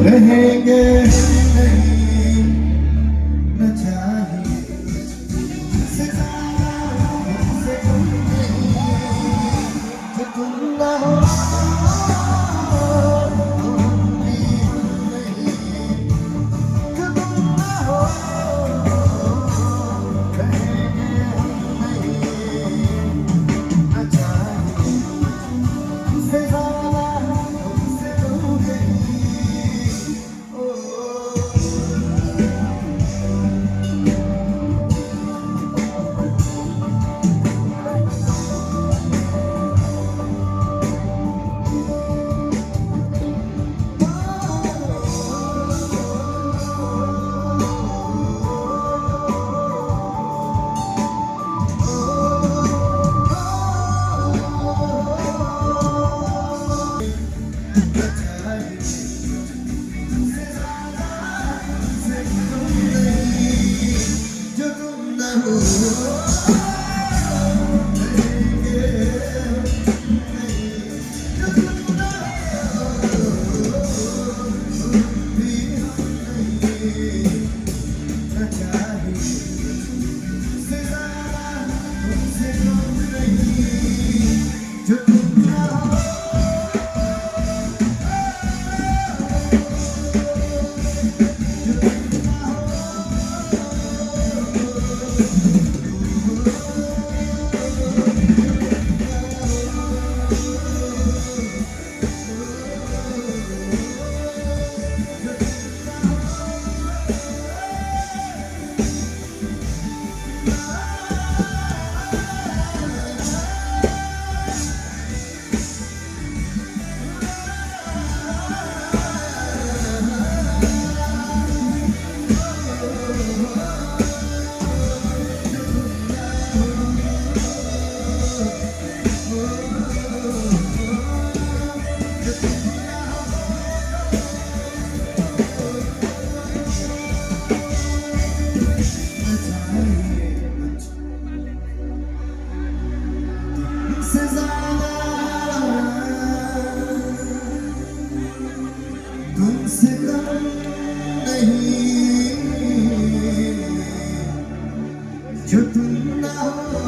रहेंगे नहीं न चाहिए सितारा से तुम नहीं जो तुम ना हो तुम भी नहीं जो तुम ना हो रहेंगे नहीं न चाहिए सितारा से तुम नहीं तुमसे कम नहीं जो तुम ना हो